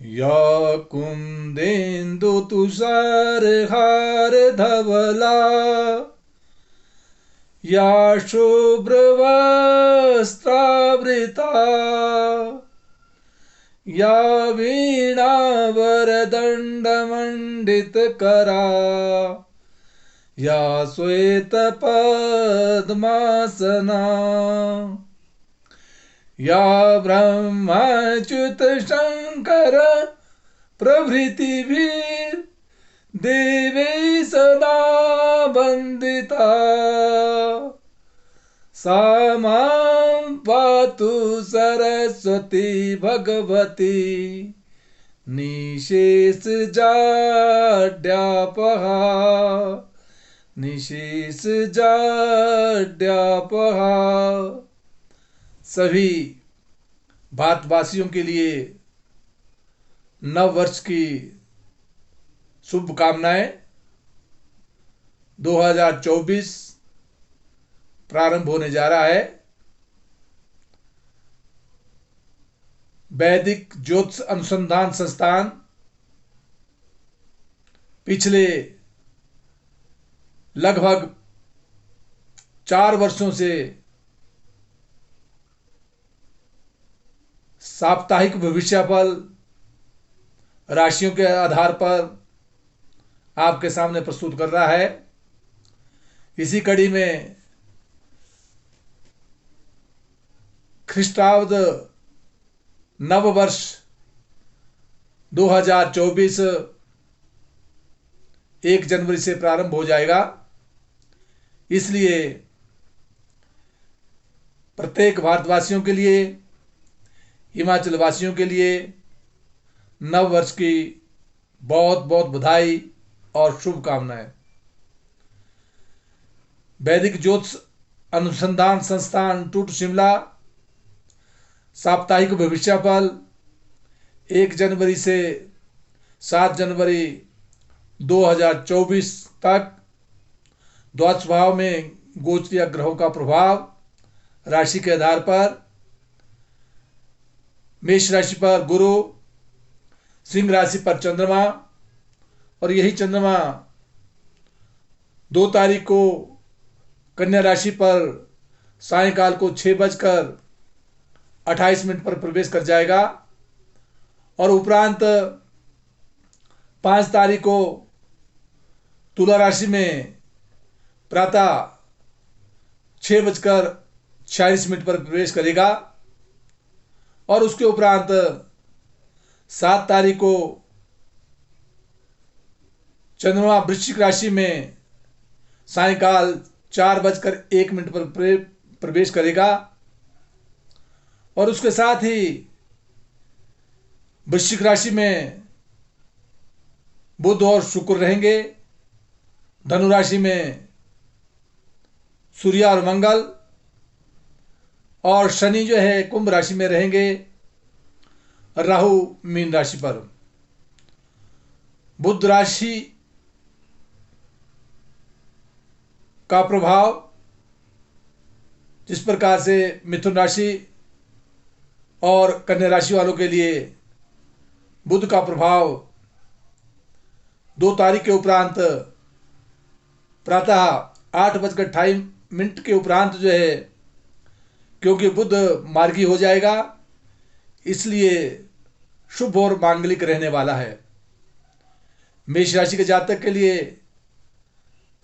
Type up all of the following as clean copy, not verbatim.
या कुन्देन्दु तुषारहार धवला या शुभ्रवस्त्रावृता या वीणावरदण्डमण्डितकरा या श्वेतपद्मासना या ब्रह्माच्युत शंकर प्रभृतिभिर् देवी सदा वन्दिता सा मां पातु सरस्वती भगवती निशेषजाड्यापहा निशेषजाड्यापहा। सभी भारतवासियों के लिए नव वर्ष की शुभकामनाएं। 2024 प्रारंभ होने जा रहा है। वैदिक ज्योतिष अनुसंधान संस्थान पिछले लगभग 4 वर्षों से साप्ताहिक भविष्यफल राशियों के आधार पर आपके सामने प्रस्तुत कर रहा है। इसी कड़ी में ख्रीष्टाब्द नव वर्ष 2024 1 जनवरी से प्रारंभ हो जाएगा। इसलिए प्रत्येक भारतवासियों के लिए, हिमाचल वासियों के लिए नव वर्ष की बहुत बहुत बधाई और शुभकामनाएं। वैदिक ज्योतिष अनुसंधान संस्थान टूट शिमला साप्ताहिक भविष्यफल 1 जनवरी से 7 जनवरी 2024 तक द्वादश भाव में गोचरीय ग्रहों का प्रभाव राशि के आधार पर मेष राशि पर गुरु, सिंह राशि पर चंद्रमा और यही चंद्रमा 2 तारीख को कन्या राशि पर सायंकाल को 6:28 पर प्रवेश कर जाएगा और उपरांत 5 तारीख को तुला राशि में प्रातः 6:46 पर प्रवेश करेगा और उसके उपरांत 7 तारीख को चंद्रमा वृश्चिक राशि में सायंकाल 4:01 पर प्रवेश करेगा और उसके साथ ही वृश्चिक राशि में बुध और शुक्र रहेंगे। धनु राशि में सूर्य और मंगल और शनि जो है कुंभ राशि में रहेंगे। राहु मीन राशि पर। बुध राशि का प्रभाव जिस प्रकार से मिथुन राशि और कन्या राशि वालों के लिए बुध का प्रभाव 2 तारीख के उपरांत प्रातः 8:28 के उपरांत जो है, क्योंकि बुध मार्गी हो जाएगा इसलिए शुभ और मांगलिक रहने वाला है। मेष राशि के जातक के लिए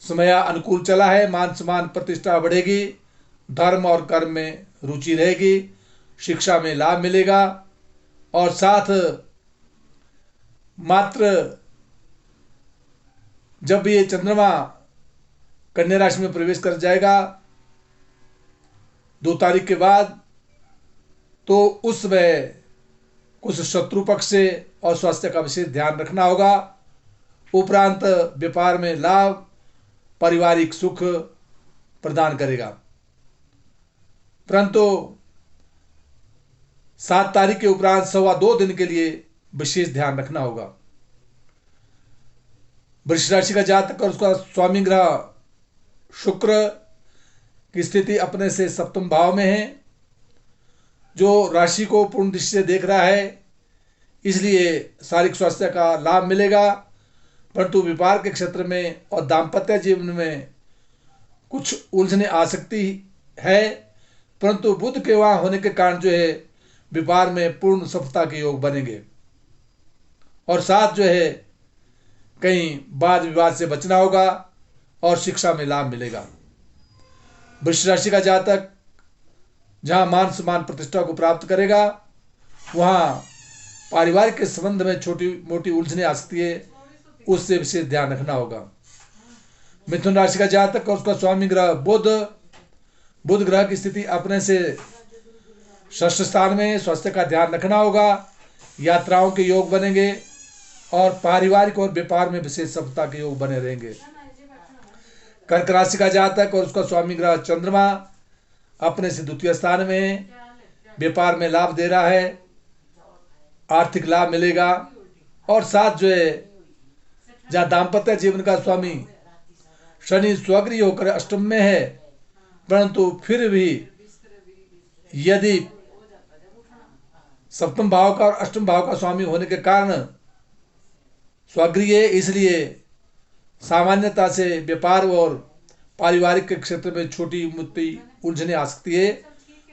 समय अनुकूल चला है। मान सम्मान प्रतिष्ठा बढ़ेगी, धर्म और कर्म में रुचि रहेगी, शिक्षा में लाभ मिलेगा और साथ मात्र जब ये चंद्रमा कन्या राशि में प्रवेश कर जाएगा 2 तारीख के बाद, तो उस समय कुछ शत्रु पक्ष से और स्वास्थ्य का विशेष ध्यान रखना होगा। उपरांत व्यापार में लाभ, पारिवारिक सुख प्रदान करेगा। परंतु 7 तारीख के उपरांत 2.25 दिन के लिए विशेष ध्यान रखना होगा। वृष राशि का जातक और उसका स्वामी ग्रह शुक्र की स्थिति अपने से सप्तम भाव में है, जो राशि को पूर्ण दृष्टि से देख रहा है। इसलिए शारीरिक स्वास्थ्य का लाभ मिलेगा, परंतु व्यापार के क्षेत्र में और दाम्पत्य जीवन में कुछ उलझने आ सकती है। परंतु बुध के वहाँ होने के कारण जो है व्यापार में पूर्ण सफलता के योग बनेंगे। और साथ जो है कहीं वाद विवाद से बचना होगा और शिक्षा में लाभ मिलेगा। वृश्चिक राशि का जातक जहाँ मान सम्मान प्रतिष्ठा को प्राप्त करेगा, वहाँ पारिवारिक के संबंध में छोटी मोटी उलझने आ सकती है, उससे विशेष ध्यान रखना होगा। मिथुन राशि का जातक और उसका स्वामी ग्रह बुध ग्रह की स्थिति अपने से षष्ठ स्थान में, स्वास्थ्य का ध्यान रखना होगा। यात्राओं के योग बनेंगे और पारिवारिक और व्यापार में विशेष सफलता के योग बने रहेंगे। कर्क राशि का जातक और उसका स्वामी ग्रह चंद्रमा अपने से द्वितीय स्थान में, व्यापार में लाभ दे रहा है, आर्थिक लाभ मिलेगा। और साथ जो है जहाँ दाम्पत्य जीवन का स्वामी शनि स्वगृह होकर अष्टम में है, परंतु फिर भी यदि सप्तम भाव का और अष्टम भाव का स्वामी होने के कारण स्वगृह, इसलिए सामान्यता से व्यापार और पारिवारिक के क्षेत्र में छोटी मोटी उलझने आ सकती है।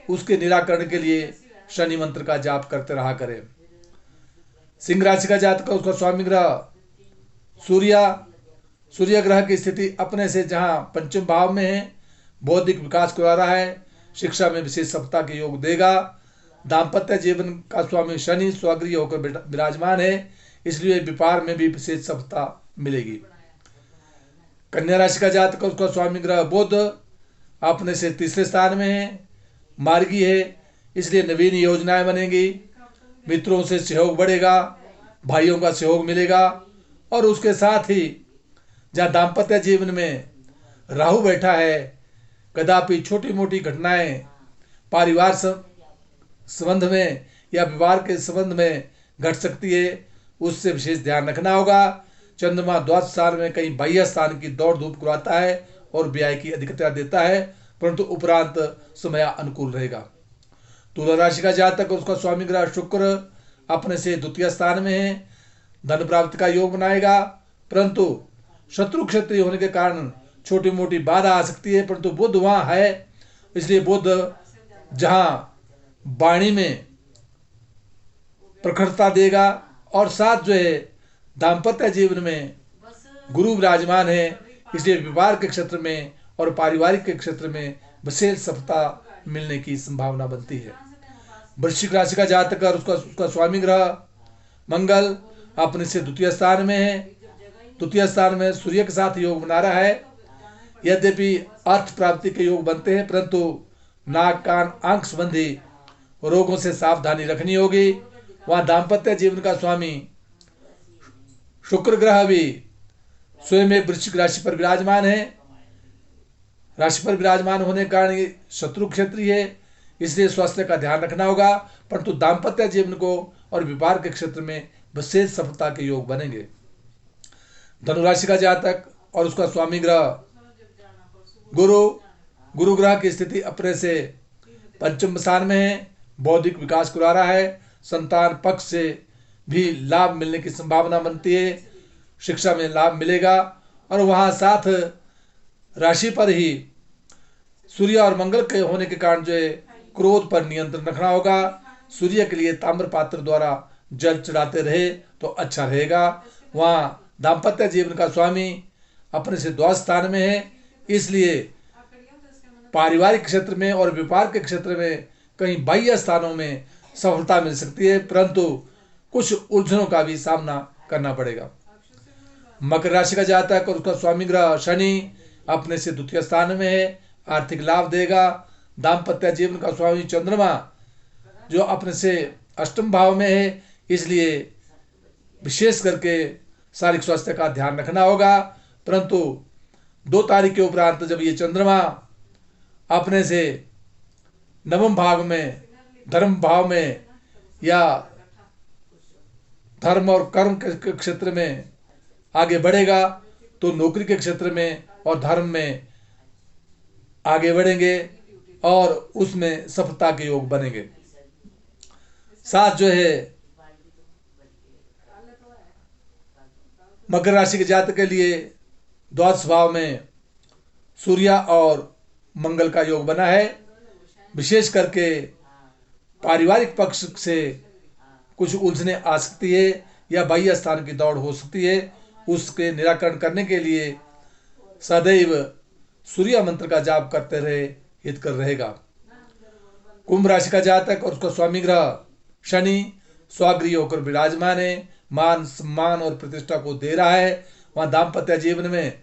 उसके निराकरण के लिए शनि मंत्र का जाप करते रहा करें। सिंह राशि का जातक उसका स्वामी ग्रह सूर्य ग्रह की स्थिति अपने से जहां पंचम भाव में है, बौद्धिक विकास करवा रहा है, शिक्षा में विशेष सफलता के योग देगा। दाम्पत्य जीवन का स्वामी शनि स्वगृह होकर विराजमान है, इसलिए व्यापार में भी विशेष सफलता मिलेगी। कन्या राशि का जातक उसका स्वामी ग्रह बुध अपने से तीसरे स्थान में है, मार्गी है, इसलिए नवीन योजनाएं बनेंगी, मित्रों से सहयोग बढ़ेगा, भाइयों का सहयोग मिलेगा। और उसके साथ ही जहाँ दाम्पत्य जीवन में राहु बैठा है, कदापि छोटी मोटी घटनाएं परिवार संबंध में या विवाह के संबंध में घट सकती है, उससे विशेष ध्यान रखना होगा। चंद्रमा द्वादश स्थान में कहीं बाह्य स्थान की दौड़ धूप करवाता है और व्यय की अधिकता देता है, परंतु उपरांत समय अनुकूल रहेगा। तुला राशि का जातक उसका स्वामी ग्रह शुक्र अपने से द्वितीय स्थान में है, धन प्राप्ति का योग बनाएगा, परंतु शत्रु क्षेत्रीय होने के कारण छोटी मोटी बाधा आ सकती है। परंतु बुध वहाँ है, इसलिए बुध जहाँ वाणी में प्रखरता देगा और साथ जो है दाम्पत्य जीवन में गुरु विराजमान है, इसलिए व्यापार के क्षेत्र में और पारिवारिक के क्षेत्र में विशेष सफलता मिलने की संभावना बनती है। वृश्चिक राशि का जातक और उसका स्वामी ग्रह मंगल अपने से द्वितीय स्थान में है, द्वितीय स्थान में सूर्य के साथ योग बना रहा है। यद्यपि अर्थ प्राप्ति के योग बनते हैं, परंतु नाक कान आंख संबंधी रोगों से सावधानी रखनी होगी। वहाँ दाम्पत्य जीवन का स्वामी शुक्र ग्रह भी स्वयं में वृश्चिक राशि पर विराजमान है, राशि पर विराजमान होने के कारण ये शत्रु क्षेत्रीय है, इसलिए स्वास्थ्य का ध्यान रखना होगा। परंतु दाम्पत्य जीवन को और व्यापार के क्षेत्र में विशेष सफलता के योग बनेंगे। धनु राशि का जातक और उसका स्वामी ग्रह गुरु ग्रह की स्थिति अपने से पंचम स्थान में है, बौद्धिक विकास करा रहा है, संतान पक्ष से भी लाभ मिलने की संभावना बनती है, शिक्षा में लाभ मिलेगा। और वहाँ साथ राशि पर ही सूर्य और मंगल के होने के कारण जो है क्रोध पर नियंत्रण रखना होगा। सूर्य के लिए ताम्र पात्र द्वारा जल चढ़ाते रहे तो अच्छा रहेगा। वहाँ दाम्पत्य जीवन का स्वामी अपने से द्वादश स्थान में है, इसलिए पारिवारिक क्षेत्र में और व्यापार के क्षेत्र में कहीं बाह्य स्थानों में सफलता मिल सकती है, परंतु कुछ उलझनों का भी सामना करना पड़ेगा। मकर राशि का जातक और उसका स्वामी ग्रह शनि अपने से द्वितीय स्थान में है, आर्थिक लाभ देगा। दाम्पत्य जीवन का स्वामी चंद्रमा जो अपने से अष्टम भाव में है, इसलिए विशेष करके शारीरिक स्वास्थ्य का ध्यान रखना होगा। परंतु 2 तारीख के उपरांत जब ये चंद्रमा अपने से नवम भाव में धर्म भाव में या धर्म और कर्म के क्षेत्र में आगे बढ़ेगा, तो नौकरी के क्षेत्र में और धर्म में आगे बढ़ेंगे और उसमें सफलता के योग बनेंगे। साथ जो है मकर राशि के जातक के लिए द्वादश भाव में सूर्य और मंगल का योग बना है। विशेष करके पारिवारिक पक्ष से कुछ उलझने आ सकती है या बाह्य स्थान की दौड़ हो सकती है। उसके निराकरण करने के लिए सदैव सूर्य मंत्र का जाप करते रहे हितकर रहेगा। कुंभ राशि का जातक और उसका स्वामी ग्रह शनि स्वागृह होकर विराजमान है, मान सम्मान और प्रतिष्ठा को दे रहा है। वहां दाम्पत्य जीवन में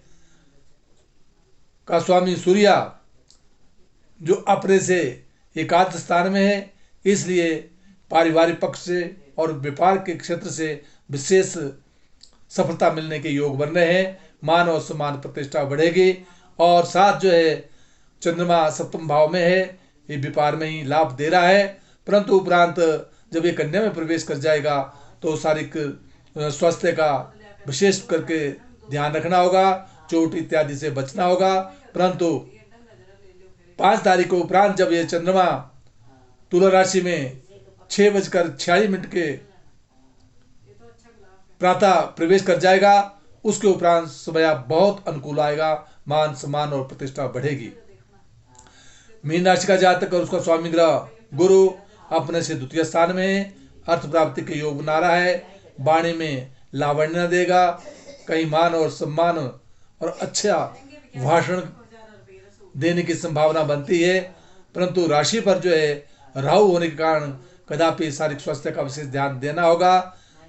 का स्वामी सूर्य जो अपने से एकादश स्थान में है, इसलिए पारिवारिक पक्ष से और व्यापार के क्षेत्र से विशेष सफलता मिलने के योग बन रहे हैं। मान और सम्मान प्रतिष्ठा बढ़ेगी और साथ जो है चंद्रमा सप्तम भाव में है, ये व्यापार में ही लाभ दे रहा है। परंतु उपरांत जब ये कन्या में प्रवेश कर जाएगा तो शारीरिक स्वास्थ्य का विशेष करके ध्यान रखना होगा, चोट इत्यादि से बचना होगा। परंतु 5 तारीख को उपरांत जब ये चंद्रमा तुला राशि में 6:46 के प्रातः प्रवेश कर जाएगा, उसके उपरांत समय बहुत अनुकूल आएगा, मान सम्मान और प्रतिष्ठा बढ़ेगी। मीन राशि का जातक और उसका स्वामी ग्रह गुरु अपने से द्वितीय स्थान में अर्थ प्राप्ति के योग बना रहा है। वाणी में लावण्य देगा, कहीं मान और सम्मान और अच्छा भाषण देने की संभावना बनती है। परंतु राशि पर जो है राहु होने के कारण कदापि शारीरिक स्वास्थ्य का विशेष ध्यान देना होगा।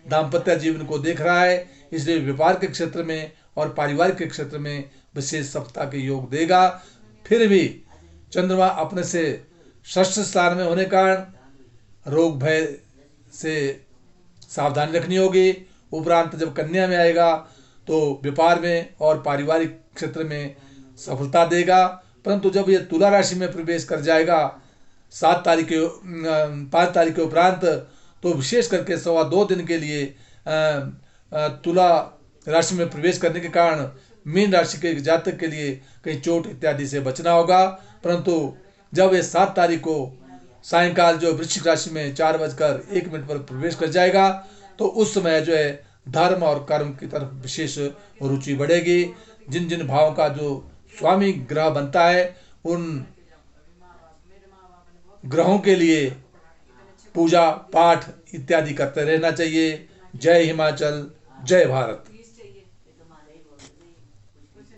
दाम्पत्य जीवन को देख रहा है, इसलिए व्यापार के क्षेत्र में और पारिवारिक के क्षेत्र में विशेष सफलता के योग देगा। फिर भी चंद्रमा अपने से षष्ठ स्थान में होने के कारण रोग भय से सावधानी रखनी होगी। उपरांत जब कन्या में आएगा तो व्यापार में और पारिवारिक क्षेत्र में सफलता देगा। परंतु जब ये तुला राशि में प्रवेश कर जाएगा 5 तारीख के उपरांत, तो विशेष करके 2.25 दिन के लिए तुला राशि में प्रवेश करने के कारण मीन राशि के जातक के लिए कहीं चोट इत्यादि से बचना होगा। परंतु जब ये 7 तारीख को सायंकाल जो वृश्चिक राशि में 4:01 पर प्रवेश कर जाएगा, तो उस समय जो है धर्म और कर्म की तरफ विशेष रुचि बढ़ेगी। जिन जिन भावों का जो स्वामी ग्रह बनता है, उन ग्रहों के लिए पूजा पाठ इत्यादि करते रहना चाहिए। जय हिमाचल, जय भारत।